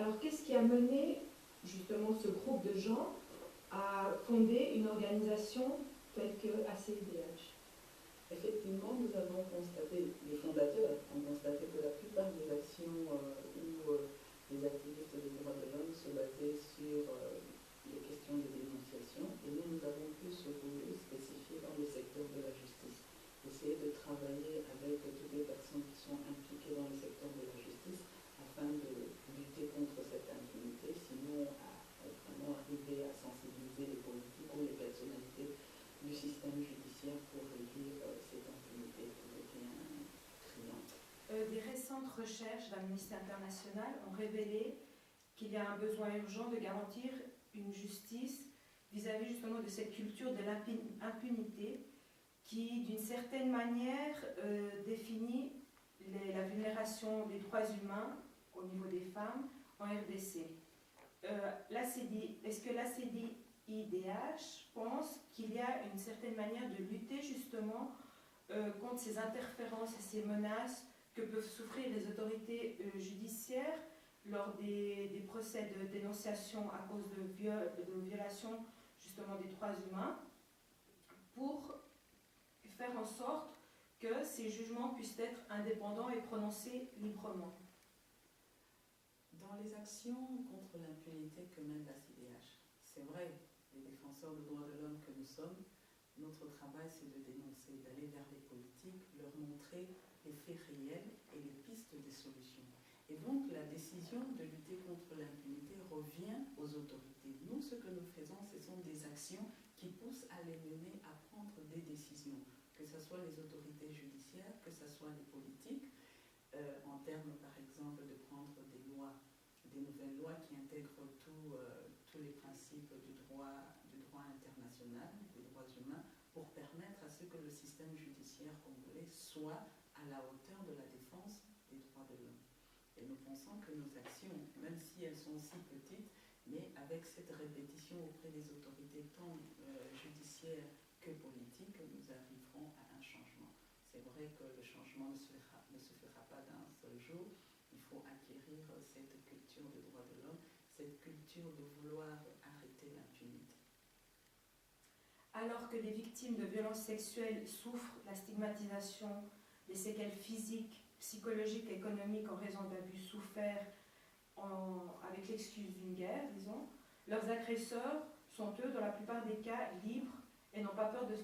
Alors, qu'est-ce qui a mené justement ce groupe de gens à fonder une organisation telle que ACIDH? Effectivement, nous avons constaté, les fondateurs ont constaté que la plupart des actions où les activistes des droits de l'homme se basaient sur les questions de dénonciation, et nous avons pu se voulu spécifier dans le secteur de la justice, essayer de travailler avec toutes les personnes qui sont impliquées dans le secteur de la justice afin de lutter contre cette impunité, sinon à vraiment arriver à sensibiliser les politiques ou les personnalités du système judiciaire pour réduire cette impunité qui devient criante. Des récentes recherches d'Amnesty International ont révélé qu'il y a un besoin urgent de garantir une justice vis-à-vis justement de cette culture de l'impunité qui, d'une certaine manière, définit la vulnération des droits humains au niveau des femmes en RDC. Est-ce que l'ACIDH pense qu'il y a une certaine manière de lutter justement contre ces interférences et ces menaces que peuvent souffrir les autorités judiciaires lors des procès de dénonciation à cause de violations justement des droits humains, pour faire en sorte que ces jugements puissent être indépendants et prononcés librement? Dans les actions contre l'impunité que mène la CIDH, c'est vrai, les défenseurs des droits de l'homme que nous sommes, notre travail c'est de dénoncer, d'aller vers les politiques, leur montrer les faits réels et les pistes des solutions. Et donc la décision de lutter contre l'impunité revient aux autorités. Nous, ce que nous faisons, ce sont des actions qui poussent à les mener à prendre des décisions, que ce soit les autorités judiciaires, que ce soit les politiques, en termes par exemple de prendre des lois, des nouvelles lois qui intègrent tous les principes du droit international, des droits humains, pour permettre à ce que le système judiciaire congolais soit à la hauteur de la défense des droits de l'homme. Et nous pensons que nos actions, même si elles sont si petites, mais avec cette répétition auprès des autorités tant judiciaires que politiques, nous arriverons à un changement. C'est vrai que le changement ne se fera pas d'un seul jour. Il faut acquérir cette culture des droits de l'homme, cette culture de vouloir arrêter l'impunité. Alors que les victimes de violences sexuelles souffrent la stigmatisation, des séquelles physiques, psychologiques et économiques en raison d'abus soufferts avec l'excuse d'une guerre, disons, leurs agresseurs sont eux, dans la plupart des cas, libres et n'ont pas peur de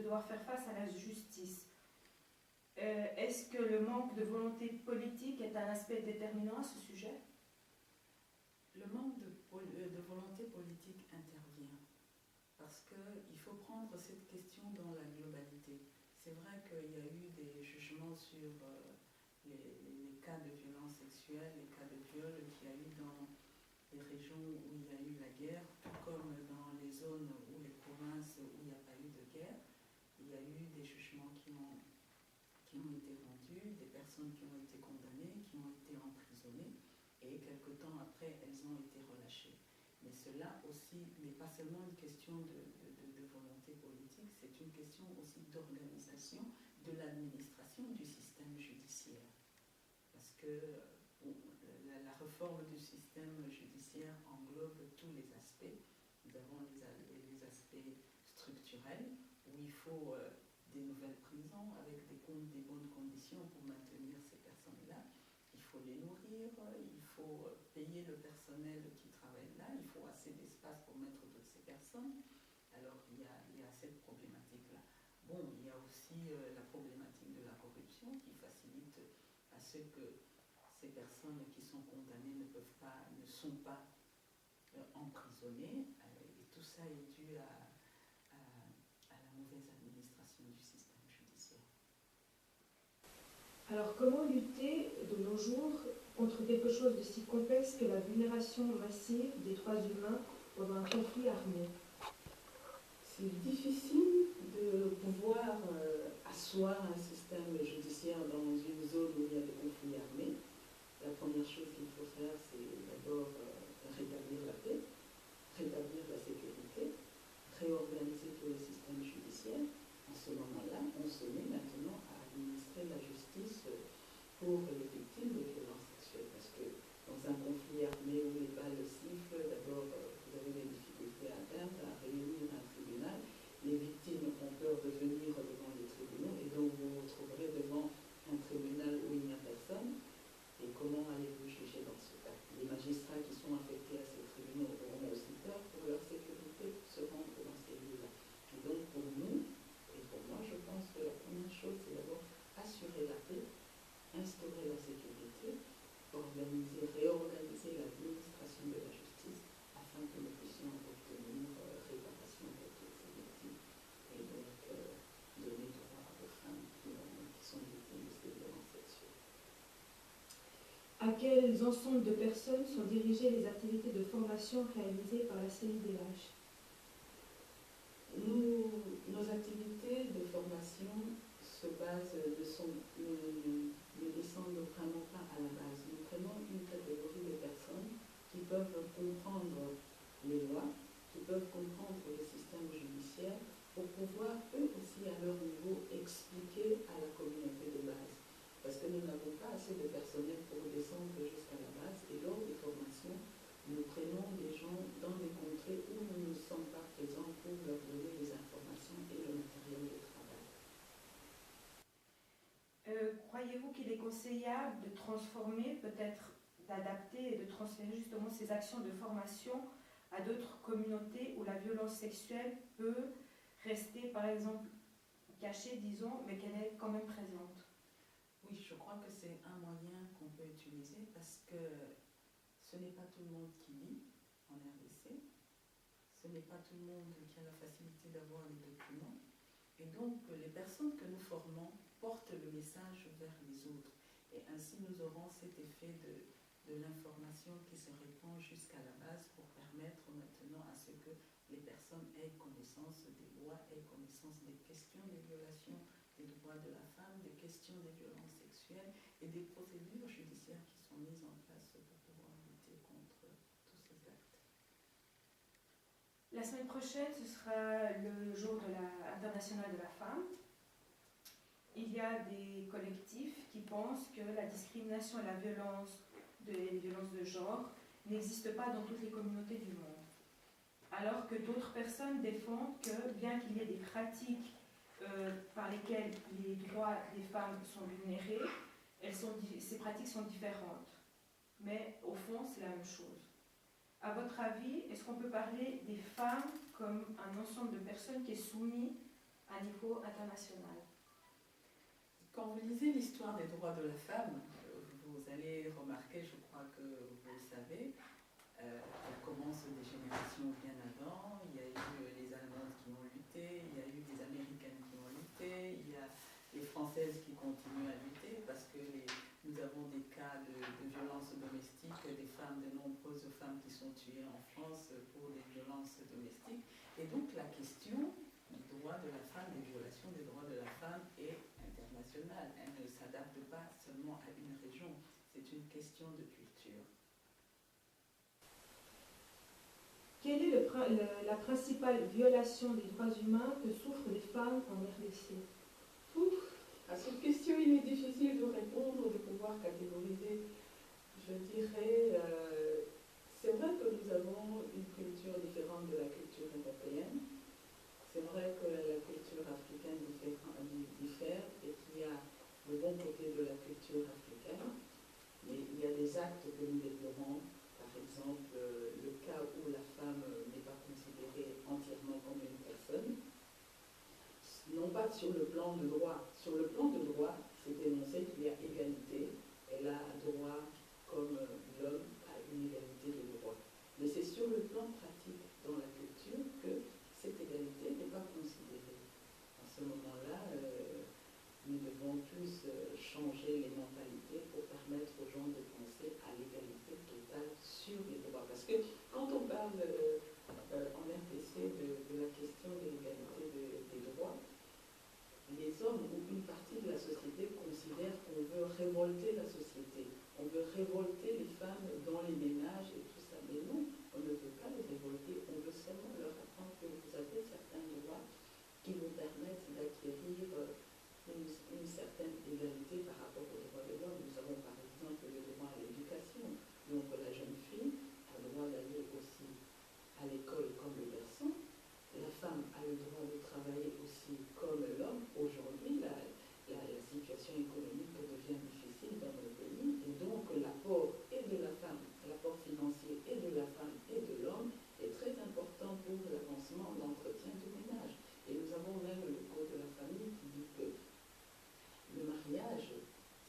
devoir faire face à la justice. Est-ce que le manque de volonté politique est un aspect déterminant à ce sujet? Le manque de volonté politique intervient parce qu'il faut prendre cette question dans la globalité. C'est vrai qu'il y a eu des jugements sur les cas de violence sexuelle, les cas de viol qu'il y a eu dans les régions où il y a eu la guerre, tout comme dans les zones ou les provinces où il n'y a pas eu de guerre. Il y a eu des jugements qui ont été rendus, des personnes qui ont été condamnées, qui ont été emprisonnées, et quelque temps après, elles ont été relâchées. Mais cela aussi n'est pas seulement une question de volonté politique, c'est une question aussi d'organisation de l'administration du système judiciaire. Parce que la réforme du système judiciaire englobe tous les aspects. Nous avons les aspects structurels, où il faut des nouvelles prisons avec des bonnes conditions pour maintenir ces personnes-là. Il faut les nourrir, il faut payer le personnel qui travaille là, il faut assez d'espace pour mettre toutes ces personnes. Alors il y a cette problématique-là. Bon, il y a aussi la problématique de la corruption qui facilite à ce que ces personnes qui sont condamnées ne sont pas emprisonnées. Et tout ça est dû à la mauvaise administration du système judiciaire. Alors, comment lutter de nos jours contre quelque chose de si complexe que la vulnération massive des droits humains pendant un conflit armé? C'est difficile de pouvoir asseoir un système judiciaire dans une zone où il y a des conflits armés. La première chose qu'il faut faire, c'est d'abord rétablir la paix, rétablir la sécurité, réorganiser tout le système judiciaire. En ce moment-là, on se met maintenant à administrer la justice pour les victimes de violences sexuelles. Parce que dans un conflit armé, quels ensembles de personnes sont dirigées les activités de formation réalisées par la CIDH? Nos activités de formation se basent, ne descendent vraiment pas à la base. Nous prenons une catégorie de personnes qui peuvent comprendre les lois, qui peuvent comprendre le système judiciaire pour pouvoir eux aussi à leur niveau expliquer à la communauté de base. Parce que nous n'avons pas assez de personnel pour descendre jusqu'à la base et lors des formations, nous prenons des gens dans des contrées où nous ne sommes pas présents pour leur donner les informations et le matériel de travail. Croyez-vous qu'il est conseillable de transformer, peut-être d'adapter et de transférer justement ces actions de formation à d'autres communautés où la violence sexuelle peut rester, par exemple, cachée, disons, mais qu'elle est quand même présente? Oui, je crois que c'est un moyen qu'on peut utiliser parce que ce n'est pas tout le monde qui lit en RDC, ce n'est pas tout le monde qui a la facilité d'avoir les documents. Et donc, les personnes que nous formons portent le message vers les autres. Et ainsi, nous aurons cet effet de l'information qui se répand jusqu'à la base pour permettre maintenant à ce que les personnes aient connaissance des lois, aient connaissance des questions des violations des droits de la femme, des questions des violences sexuelles et des procédures judiciaires qui sont mises en place pour pouvoir lutter contre tous ces actes. La semaine prochaine, ce sera le jour international de la femme. Il y a des collectifs qui pensent que la discrimination et la violence, les violences de genre n'existent pas dans toutes les communautés du monde. Alors que d'autres personnes défendent que, bien qu'il y ait des pratiques par lesquelles les droits des femmes sont vulnérés, ces pratiques sont différentes. Mais au fond, c'est la même chose. À votre avis, est-ce qu'on peut parler des femmes comme un ensemble de personnes qui est soumis à niveau international? Quand vous lisez l'histoire des droits de la femme, vous allez remarquer, je crois que vous le savez, elle commence des générations bien avant. Il y a eu les Allemandes qui ont lutté, il y a eu des Américaines qui ont lutté, il y a les Françaises qui continuent à lutter parce que nous avons des cas de violences domestiques, de nombreuses femmes qui sont tuées en France pour des violences domestiques. Et donc la question du droit de la femme, des violations des droits de la femme est internationale. Elle ne s'adapte pas seulement à une région, c'est une question de culture. Quelle est la principale violation des droits humains que souffrent les femmes en RDC? À cette question, il est difficile de répondre, de pouvoir catégoriser. Je dirais, c'est vrai que nous avons une culture différente de la culture européenne. C'est vrai que la culture africaine diffère et qu'il y a le bon côté de la culture africaine, mais il y a des actes que nous déplorons. Par exemple, le cas où la femme n'est pas considérée entièrement comme une personne, non pas sur le plan de droit. Sur le plan de droit, c'est énoncé qu'il y a égalité. Elle a droit, comme l'homme, à une égalité de droit. Mais c'est sur le plan pratique, dans la culture, que cette égalité n'est pas considérée. À ce moment-là, nous devons tous changer les mentalités pour permettre aux gens de penser à l'égalité totale sur les droits. Parce que quand on parle en RDC de la question de l'égalité des droits, les hommes ou une partie de la société considère qu'on veut révolter la société. On veut révolter les femmes dans les ménages et tout ça. Mais non, on ne veut pas les révolter. On veut seulement leur apprendre que vous avez certains droits qui vous permettent d'acquérir une certaine égalité par rapport aux droits de l'homme. Nous avons par exemple le droit à l'éducation. Donc la jeune fille a le droit d'aller aussi à l'école comme le garçon. La femme a le droit de travailler aussi comme l'homme. Aujourd'hui, la situation économique devient difficile dans nos pays et donc l'apport et de la femme, l'apport financier et de la femme et de l'homme est très important pour l'avancement, l'entretien du ménage. Et nous avons même le code de la famille qui dit que le mariage,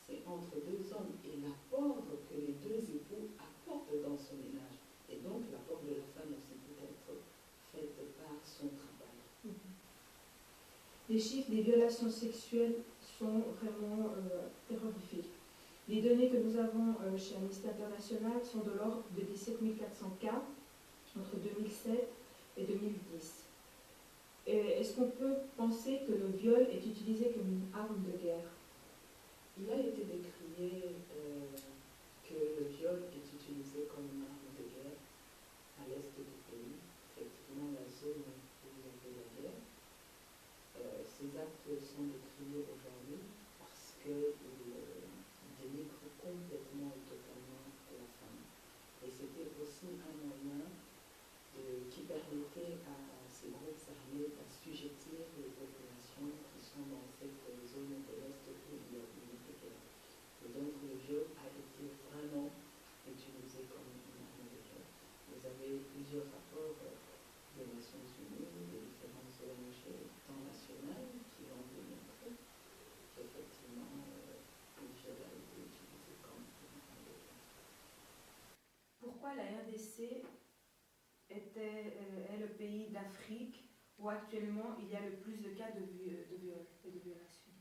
c'est entre deux hommes et l'apport que les deux époux apportent dans son ménage. Et donc l'apport de la femme aussi peut être fait par son travail. Les chiffres des violations sexuelles sont vraiment terrorifiques. Les données que nous avons chez Amnesty International sont de l'ordre de 17 400 cas entre 2007 et 2010. Est-ce qu'on peut penser que le viol est utilisé comme une arme de guerre? Il a été décrié que le viol est utilisé comme une arme de guerre à l'est du pays, effectivement la zone où il y avait la guerre. Ces actes sont décriés aujourd'hui parce qu'ils dénigrent complètement et totalement la femme. Et c'était aussi un moyen qui permettait à ces groupes armés d'assujettir les populations qui sont dans cette zone de l'Est où il y a eu des guerres. Et donc le viol a été vraiment utilisé comme une arme de guerre. Vous avez plusieurs rapports des Nations Unies, des différentes ONG internationales qui ont démontré qu'effectivement le viol a été utilisé comme une arme de guerre. Pourquoi la RDC est le pays d'Afrique où actuellement il y a le plus de cas de viol et de violations?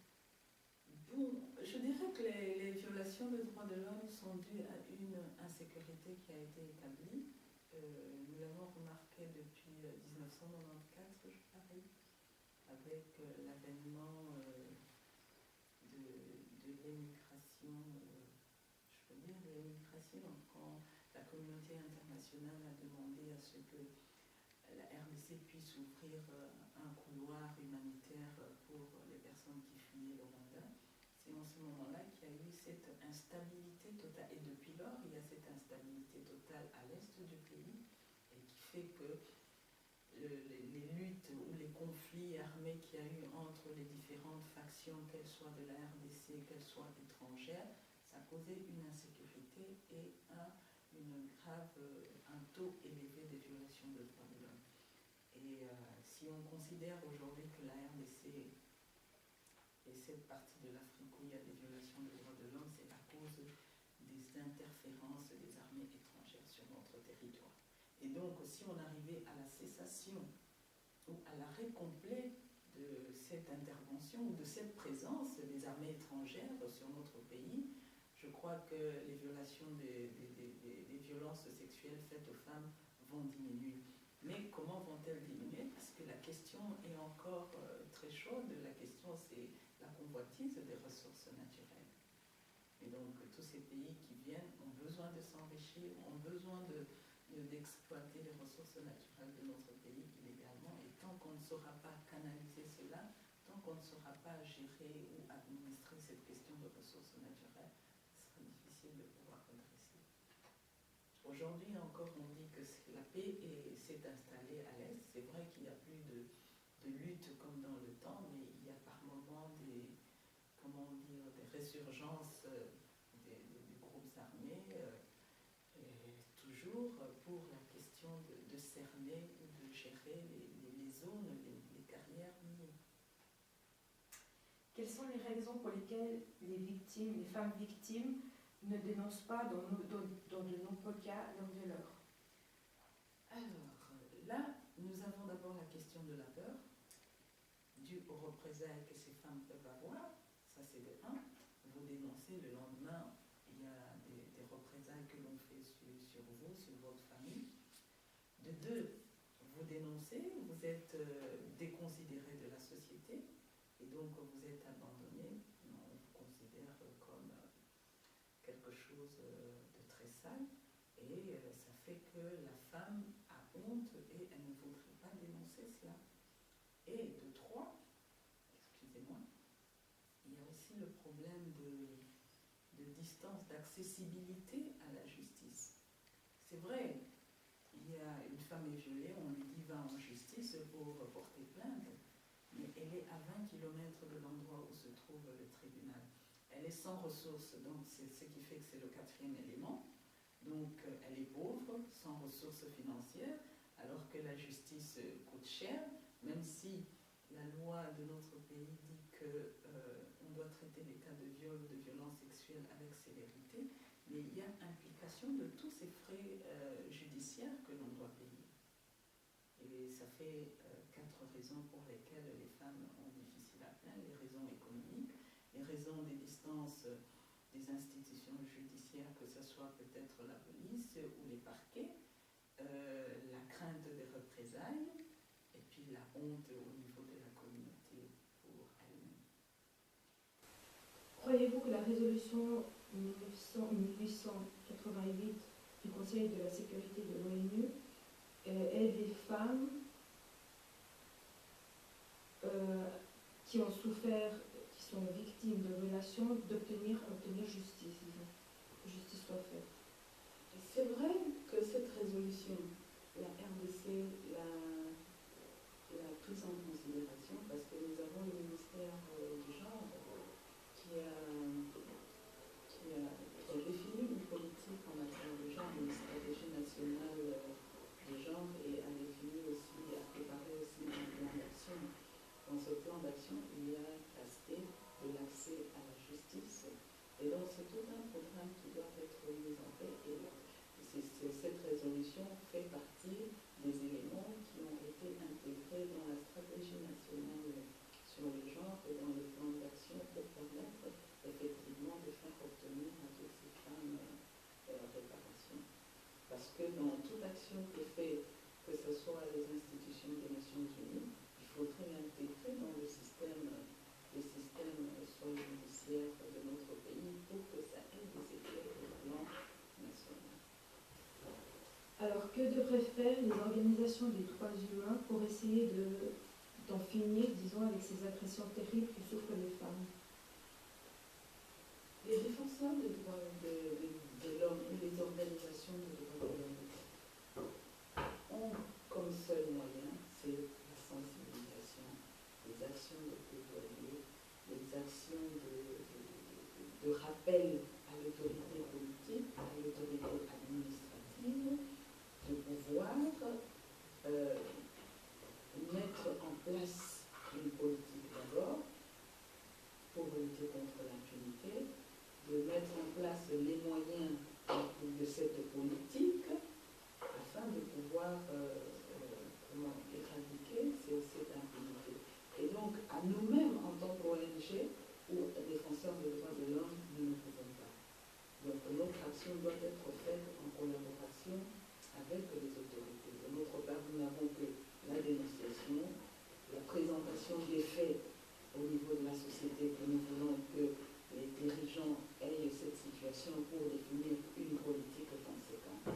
Bon, je dirais que les violations des droits de l'homme sont dues à une insécurité qui a été établie. Nous l'avons remarqué depuis 1994, je parie, avec l'avènement de l'émigration, je peux dire l'émigration, quand la communauté internationale a demandé à ce que la RDC puisse ouvrir un couloir humanitaire pour les personnes qui fuyaient le Rwanda. C'est en ce moment-là qu'il y a eu cette instabilité totale. Et depuis lors, il y a cette instabilité totale à l'est du pays et qui fait que les luttes ou les conflits armés qu'il y a eu entre les différentes factions, qu'elles soient de la RDC, qu'elles soient étrangères, ça a causé une insécurité et un taux élevé de violations de droits de l'homme. Et si on considère aujourd'hui que la RDC et cette partie de l'Afrique où il y a des violations des droits de l'homme, c'est à cause des interférences des armées étrangères sur notre territoire. Et donc, si on arrivait à la cessation ou à l'arrêt complet de cette intervention ou de cette présence des armées étrangères sur notre pays, je crois que les violations des violences sexuelles faites aux femmes vont diminuer. Mais comment vont-elles diminuer? Parce que la question est encore très chaude. La question, c'est la convoitise des ressources naturelles. Et donc, tous ces pays qui viennent ont besoin de s'enrichir, ont besoin d'exploiter les ressources naturelles de notre pays illégalement. Et tant qu'on ne saura pas canaliser cela, tant qu'on ne saura pas gérer ou administrer cette question de ressources naturelles, ce sera difficile de pouvoir redresser. Aujourd'hui encore, on dit que la paix s'est installée à l'Est. C'est vrai qu'il n'y a plus de lutte comme dans le temps, mais il y a par moments des résurgences des groupes armés, et toujours pour la question de cerner ou de gérer les zones, les carrières minières. Quelles sont les raisons pour lesquelles les femmes victimes ne dénoncent pas dans de nombreux cas leurs violeurs? Alors, là, nous avons d'abord la question de la peur, due aux représailles que ces femmes peuvent avoir. Ça, c'est de 1. Vous dénoncez, le lendemain, il y a des représailles que l'on fait sur vous, sur votre famille. De 2, vous dénoncez, vous êtes déconsidéré de la société, et donc vous êtes abandonné. On vous considère comme quelque chose de très sale, et ça fait que la femme a honte et elle ne voudrait pas dénoncer cela. Et de 3, excusez-moi, il y a aussi le problème de distance, d'accessibilité à la justice. C'est vrai, il y a une femme est violée, on lui dit va en justice pour porter plainte, mais elle est à 20 km de l'endroit où se trouve le tribunal. Elle est sans ressources, donc c'est ce qui fait que c'est le 4e élément. Donc elle est pauvre, sans ressources financières, alors que la justice coûte cher, même si la loi de notre pays dit qu'on doit traiter les cas de viol ou de violence sexuelle avec sévérité, mais il y a implication de tous ces frais judiciaires que l'on doit payer. Et ça fait 4 raisons pour lesquelles les femmes ont difficile à plaindre: les raisons économiques, les raisons des des institutions judiciaires, que ce soit peut-être la police ou les parquets, la crainte des représailles et puis la honte au niveau de la communauté pour elle-même. Croyez-vous que la résolution 1888 du Conseil de la sécurité de l'ONU aide les femmes qui ont souffert, qui sont victimes de violations, d'obtenir justice, disons, que justice soit faite? C'est vrai que cette résolution, la RDC l'a prise en considération parce que nous avons le ministère du genre qui a défini une politique en matière de genre, une stratégie nationale de genre, et a défini aussi, a préparé aussi un plan d'action. Dans ce plan d'action, il y a l'aspect de l'accès à la justice. Et donc c'est tout un programme qui doit être mis en place. Et cette résolution fait partie des éléments qui ont été intégrés dans la stratégie nationale sur le genre et dans le plan d'action pour permettre effectivement de faire obtenir à toutes ces femmes réparation. Parce que dans toute action qui est faite, que ce soit les institutions des Nations Unies, il faudrait l'intégrer dans le système soit judiciaire de notre pays pour que ça ait des effets au plan national. Alors, que devraient faire les organisations des droits humains pour essayer d'en finir, disons, avec ces agressions terribles que souffrent les femmes? Les défenseurs des droits de l'homme et les organisations des droits de l'homme ont comme seul moyen, c'est la sensibilisation, les actions de plaidoyer, les actions de rappel à l'autorité politique, à l'autorité administrative, de pouvoir mettre en place une politique d'abord pour lutter contre l'impunité, de mettre en place les moyens de cette politique afin de pouvoir éradiquer cette impunité. Et donc, à nous-mêmes, en tant qu'ONG ou défenseurs des droits de l'homme, nous ne pouvons pas. Donc, notre action doit être faite en collaboration avec les autorités. De notre part, nous n'avons que la dénonciation, la présentation des faits au niveau de la société, que nous voulons que les dirigeants aient cette situation pour définir une politique conséquente.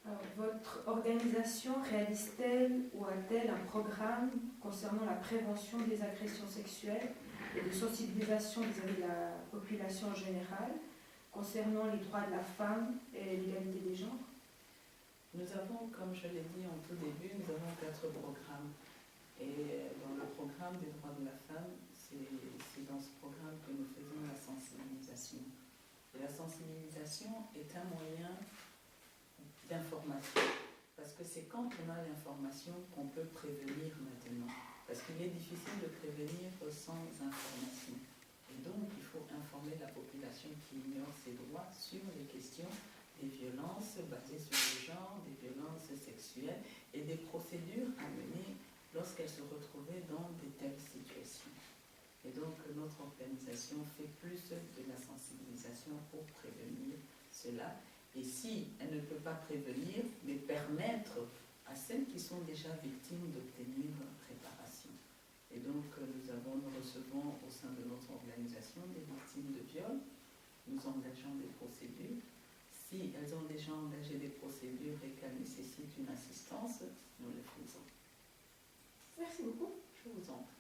Alors, votre organisation réalise-t-elle ou a-t-elle un programme concernant la prévention des agressions sexuelles et de sensibilisation vis-à-vis de la population en général, concernant les droits de la femme et l'égalité des genres? Nous avons, comme je l'ai dit en tout début, nous avons 4 programmes. Et dans le programme des droits de la femme, c'est dans ce programme que nous faisons la sensibilisation. Et la sensibilisation est un moyen d'information. Parce que c'est quand on a l'information qu'on peut prévenir maintenant. Parce qu'il est difficile de prévenir sans information. Et donc, il faut informer la population qui ignore ses droits sur les questions des violences basées sur le genre, des violences sexuelles et des procédures à mener lorsqu'elles se retrouvaient dans de telles situations. Et donc, notre organisation fait plus de la sensibilisation pour prévenir cela. Et si elle ne peut pas prévenir, mais permettre à celles qui sont déjà victimes d'obtenir réparation. Et donc, nous recevons au sein de notre organisation des victimes de viol. Nous engageons des procédures. Si elles ont déjà engagé des procédures et qu'elles nécessitent une assistance, nous le faisons. Merci beaucoup. Je vous en prie.